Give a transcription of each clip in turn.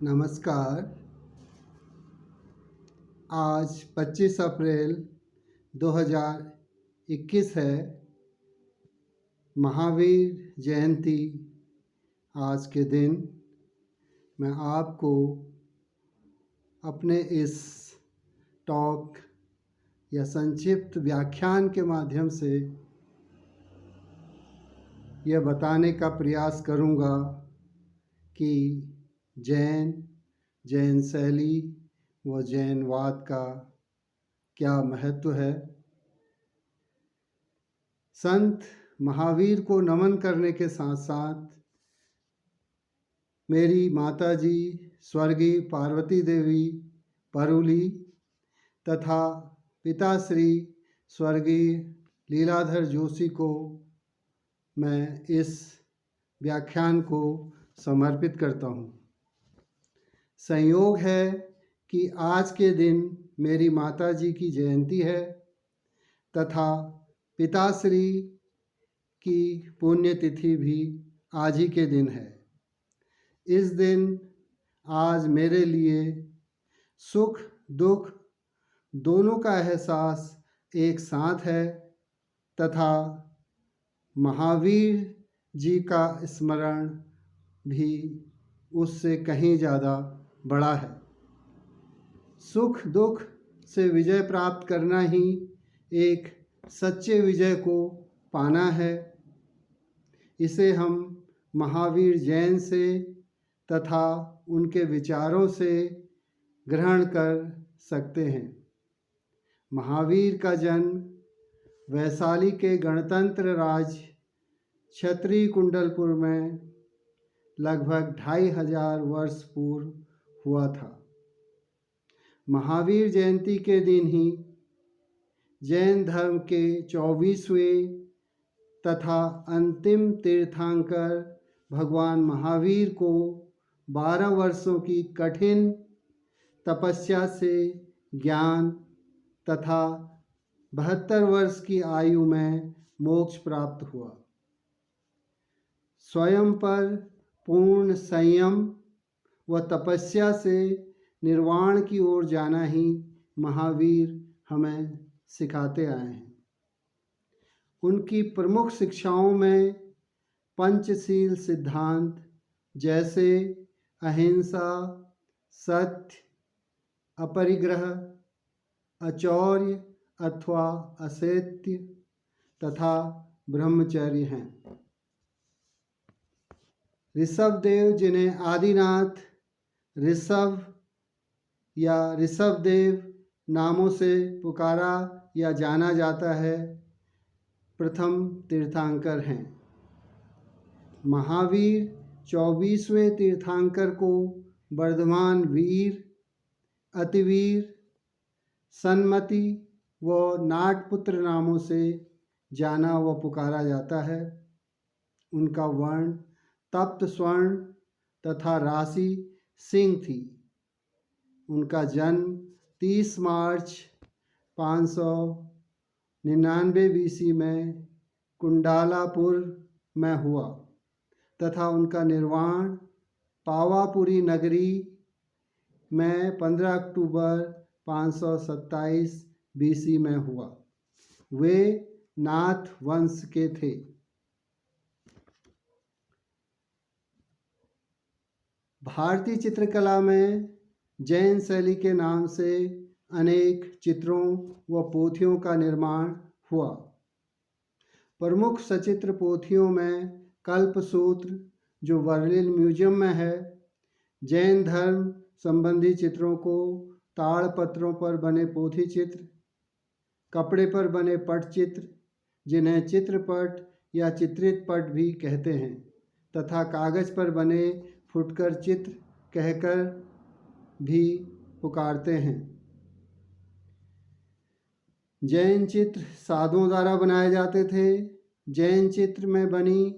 नमस्कार। आज 25 अप्रैल 2021 है। महावीर जयंती। आज के दिन मैं आपको अपने इस टॉक या संक्षिप्त व्याख्यान के माध्यम से यह बताने का प्रयास करूँगा कि जैन शैली व जैनवाद का क्या महत्व है। संत महावीर को नमन करने के साथ साथ मेरी माताजी स्वर्गीय पार्वती देवी परुली तथा पिताश्री स्वर्गीय लीलाधर जोशी को मैं इस व्याख्यान को समर्पित करता हूँ। संयोग है कि आज के दिन मेरी माताजी की जयंती है तथा पिताश्री की पुण्यतिथि भी आज ही के दिन है। इस दिन आज मेरे लिए सुख दुख दोनों का एहसास एक साथ है तथा महावीर जी का स्मरण भी उससे कहीं ज़्यादा बड़ा है। सुख दुख से विजय प्राप्त करना ही एक सच्चे विजय को पाना है। इसे हम महावीर जैन से तथा उनके विचारों से ग्रहण कर सकते हैं। महावीर का जन्म वैशाली के गणतंत्र राज्य क्षत्रिय कुंडलपुर में लगभग 2500 वर्ष पूर्व हुआ था। महावीर जयंती के दिन ही जैन धर्म के 24वें तथा अंतिम तीर्थंकर भगवान महावीर को 12 वर्षों की कठिन तपस्या से ज्ञान तथा 72 वर्ष की आयु में मोक्ष प्राप्त हुआ। स्वयं पर पूर्ण संयम व तपस्या से निर्वाण की ओर जाना ही महावीर हमें सिखाते आए हैं। उनकी प्रमुख शिक्षाओं में पंचशील सिद्धांत जैसे अहिंसा, सत्य, अपरिग्रह, अचौर्य अथवा असत्य तथा ब्रह्मचर्य हैं। ऋषभदेव, जिन्हें आदिनाथ, ऋषभ या ऋषभदेव नामों से पुकारा या जाना जाता है, प्रथम तीर्थंकर हैं। महावीर 24वें तीर्थंकर को वर्धमान वीर, अतिवीर, सन्मति व नाटपुत्र नामों से जाना व पुकारा जाता है। उनका वर्ण तप्त स्वर्ण तथा राशि सिंह थी। उनका जन्म 30 मार्च 599 BC में कुंडालापुर में हुआ तथा उनका निर्वाण पावापुरी नगरी में 15 अक्टूबर 527 BC में हुआ। वे नाथ वंश के थे। भारतीय चित्रकला में जैन शैली के नाम से अनेक चित्रों व पोथियों का निर्माण हुआ। प्रमुख सचित्र पोथियों में कल्पसूत्र, जो बर्लिन म्यूजियम में है, जैन धर्म संबंधी चित्रों को ताड़पत्रों पर बने पोथी चित्र, कपड़े पर बने पटचित्र जिन्हें चित्रपट या चित्रित पट भी कहते हैं, तथा कागज पर बने फुटकर चित्र कहकर भी पुकारते हैं। जैन चित्र साधुओं द्वारा बनाए जाते थे। जैन चित्र में बनी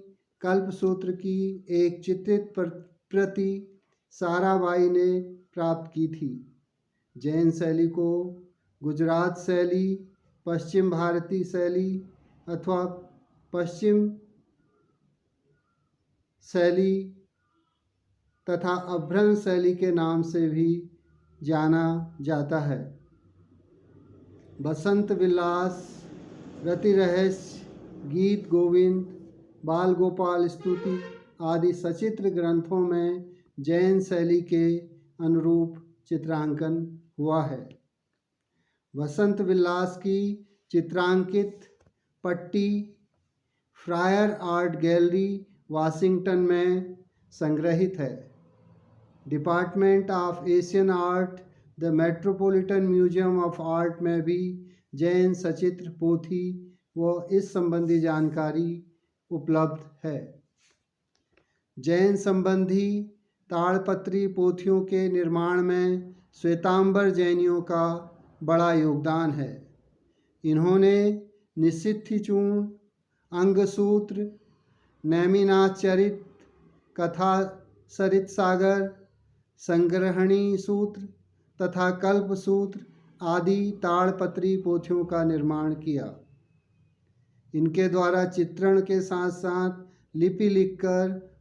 कल्पसूत्र की एक चित्रित प्रति साराबाई ने प्राप्त की थी। जैन शैली को गुजरात शैली, पश्चिम भारतीय शैली अथवा पश्चिम शैली तथा अभ्रंश शैली के नाम से भी जाना जाता है। बसंत विलास, रति रहस्य, गीत गोविंद, बाल गोपाल स्तुति आदि सचित्र ग्रंथों में जैन शैली के अनुरूप चित्रांकन हुआ है। बसंत विलास की चित्रांकित पट्टी फ्रायर आर्ट गैलरी वाशिंगटन में संग्रहित है। Department of Asian art, the metropolitan museum of art में भी जैन सचित्र पोथी व इस संबंधी जानकारी उपलब्ध है। जैन संबंधी ताड़पत्री पोथियों के निर्माण में श्वेतांबर जैनियों का बड़ा योगदान है। इन्होंने निसिद्धि-चूर्ण, अंगसूत्र, नैमिनाचरित, कथा सरित सागर, संग्रहणी सूत्र तथा कल्प सूत्र आदि ताड़पत्री पोथियों का निर्माण किया। इनके द्वारा चित्रण के साथ साथ लिपि लिखकर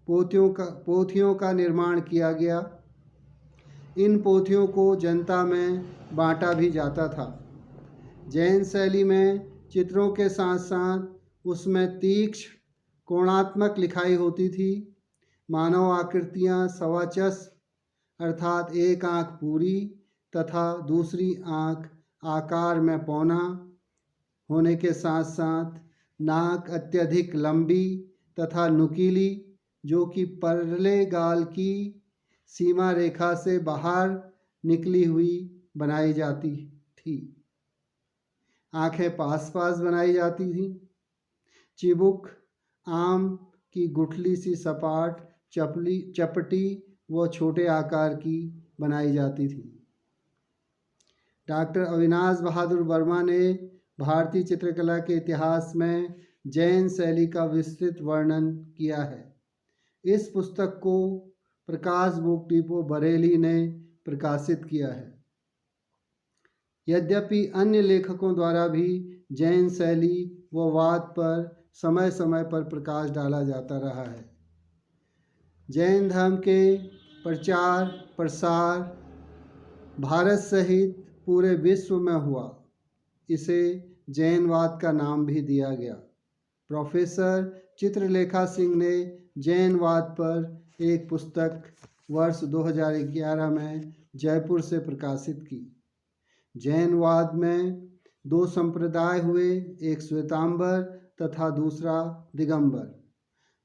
पोथियों का निर्माण किया गया। इन पोथियों को जनता में बांटा भी जाता था। जैन शैली में चित्रों के साथ साथ उसमें तीक्ष्ण कोणात्मक लिखाई होती थी। मानव आकृतियाँ सवाचस अर्थात एक आँख पूरी तथा दूसरी आँख आकार में पौना होने के साथ साथ नाक अत्यधिक लंबी तथा नुकीली, जो कि परले गाल की सीमा रेखा से बाहर निकली हुई बनाई जाती थी। आँखें पास पास बनाई जाती थीं। चिबुक आम की गुठली सी सपाट, चपटी व छोटे आकार की बनाई जाती थी। डॉक्टर अविनाश बहादुर वर्मा ने भारतीय चित्रकला के इतिहास में जैन शैली का विस्तृत वर्णन किया है। इस पुस्तक को प्रकाश बुक डिपो बरेली ने प्रकाशित किया है। यद्यपि अन्य लेखकों द्वारा भी जैन शैली व वाद पर समय समय पर प्रकाश डाला जाता रहा है। जैन धर्म के प्रचार प्रसार भारत सहित पूरे विश्व में हुआ। इसे जैनवाद का नाम भी दिया गया। प्रोफेसर चित्रलेखा सिंह ने जैनवाद पर एक पुस्तक वर्ष 2011 में जयपुर से प्रकाशित की। जैनवाद में दो संप्रदाय हुए, एक श्वेतांबर तथा दूसरा दिगंबर।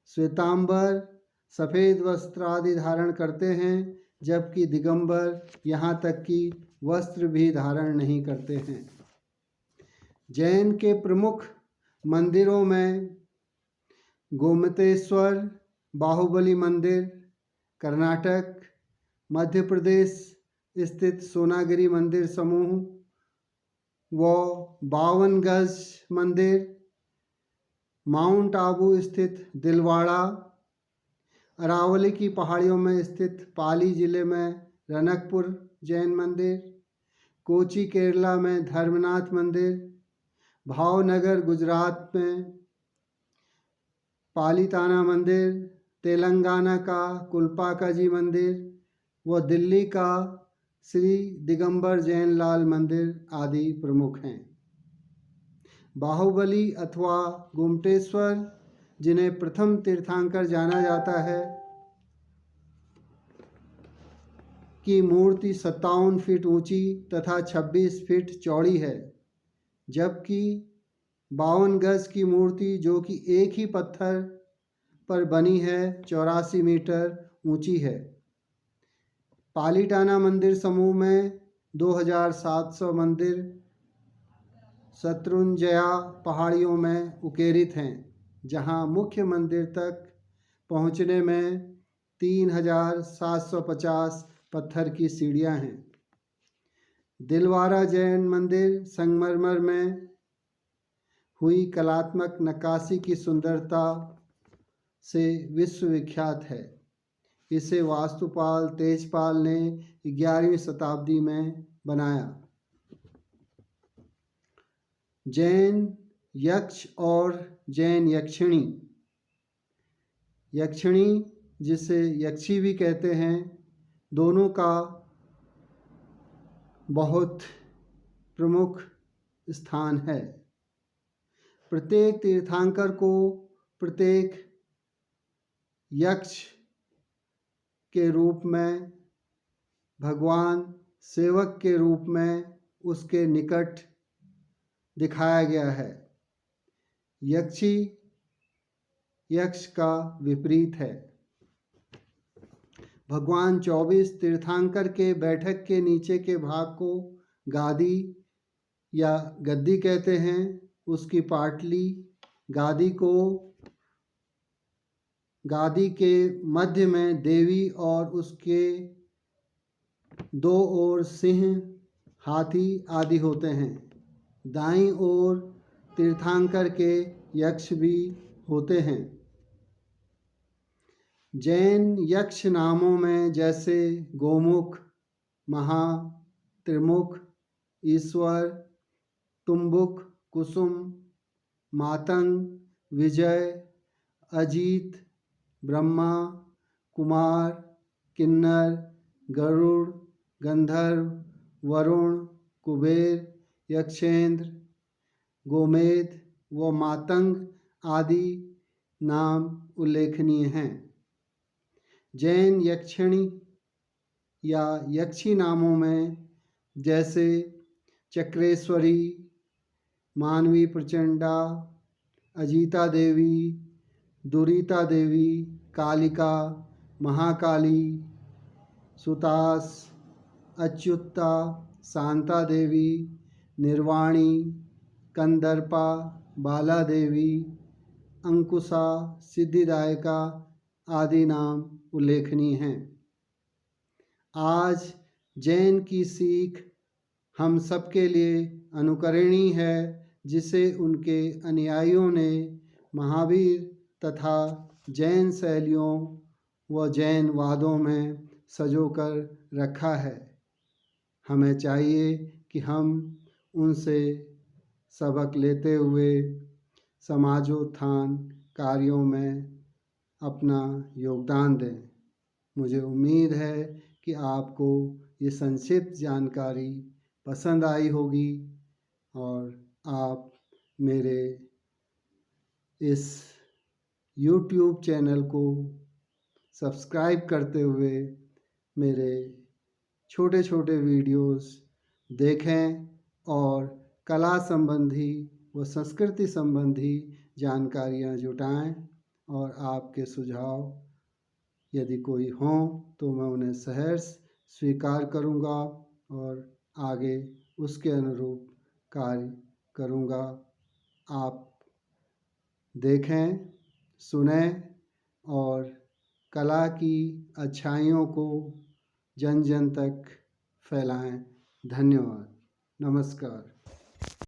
श्वेतांबर सफ़ेद वस्त्र आदि धारण करते हैं, जबकि दिगंबर यहाँ तक कि वस्त्र भी धारण नहीं करते हैं। जैन के प्रमुख मंदिरों में गोमतेश्वर, बाहुबली मंदिर, कर्नाटक, मध्य प्रदेश स्थित सोनागिरी मंदिर समूह व 52 गज मंदिर, माउंट आबू स्थित दिलवाड़ा, अरावली की पहाड़ियों में स्थित पाली जिले में रनकपुर जैन मंदिर, कोची केरला में धर्मनाथ मंदिर, भावनगर गुजरात में पालीताना मंदिर, तेलंगाना का कुलपाकाजी मंदिर व दिल्ली का श्री दिगंबर जैन लाल मंदिर आदि प्रमुख हैं। बाहुबली अथवा गोमटेश्वर, जिन्हें प्रथम तीर्थंकर जाना जाता है, की मूर्ति 57 फीट ऊंची तथा 26 फीट चौड़ी है, जबकि 52 गज की मूर्ति, जो कि एक ही पत्थर पर बनी है, 84 मीटर ऊंची है। पालीताना मंदिर समूह में 2700 मंदिर शत्रुंजया पहाड़ियों में उकेरित हैं, जहां मुख्य मंदिर तक पहुंचने में 3750 पत्थर की सीढ़ियां हैं। दिलवाड़ा जैन मंदिर संगमरमर में हुई कलात्मक नक्काशी की सुंदरता से विश्वविख्यात है। इसे वास्तुपाल तेजपाल ने 11वीं शताब्दी में बनाया। जैन यक्ष और जैन यक्षिणी। यक्षिणी जिसे यक्षी भी कहते हैं, दोनों का बहुत प्रमुख स्थान है। प्रत्येक तीर्थंकर को प्रत्येक यक्ष के रूप में, भगवान सेवक के रूप में उसके निकट दिखाया गया है। यक्षी यक्ष का विपरीत है। भगवान 24 तीर्थंकर के बैठक के नीचे के भाग को गादी या गद्दी कहते हैं। उसकी पाटली गादी के मध्य में देवी और उसके दो ओर सिंह, हाथी आदि होते हैं। दाईं ओर तीर्थंकर के यक्ष भी होते हैं। जैन यक्ष नामों में जैसे गोमुख, महा, त्रिमुख, ईश्वर, तुम्बुक, कुसुम, मातंग, विजय, अजीत, ब्रह्मा, कुमार, किन्नर, गरुड़, गंधर्व, वरुण, कुबेर, यक्षेंद्र, गोमेद व मातंग आदि नाम उल्लेखनीय हैं। जैन यक्षिणी या यक्षी नामों में जैसे चक्रेश्वरी, मानवी प्रचंडा, अजिता देवी, दुरिता देवी, कालिका, महाकाली, सुतास, अच्युता, शांता देवी, निर्वाणी, कंदर्पा, बाला देवी, अंकुशा, सिद्धिदायका आदि नाम उल्लेखनीय हैं। आज जैन की सीख हम सबके लिए अनुकरणीय है, जिसे उनके अनुयायियों ने महावीर तथा जैन शैलियों व जैन वादों में संजोकर रखा है। हमें चाहिए कि हम उनसे सबक लेते हुए समाजोत्थान कार्यों में अपना योगदान दें। मुझे उम्मीद है कि आपको ये संक्षिप्त जानकारी पसंद आई होगी और आप मेरे इस YouTube चैनल को सब्सक्राइब करते हुए मेरे छोटे छोटे वीडियोस देखें और कला संबंधी व संस्कृति संबंधी जानकारियाँ जुटाएं। और आपके सुझाव यदि कोई हों तो मैं उन्हें सहर्ष स्वीकार करूँगा और आगे उसके अनुरूप कार्य करूँगा। आप देखें, सुनें और कला की अच्छाइयों को जन जन तक फैलाएं। धन्यवाद। नमस्कार।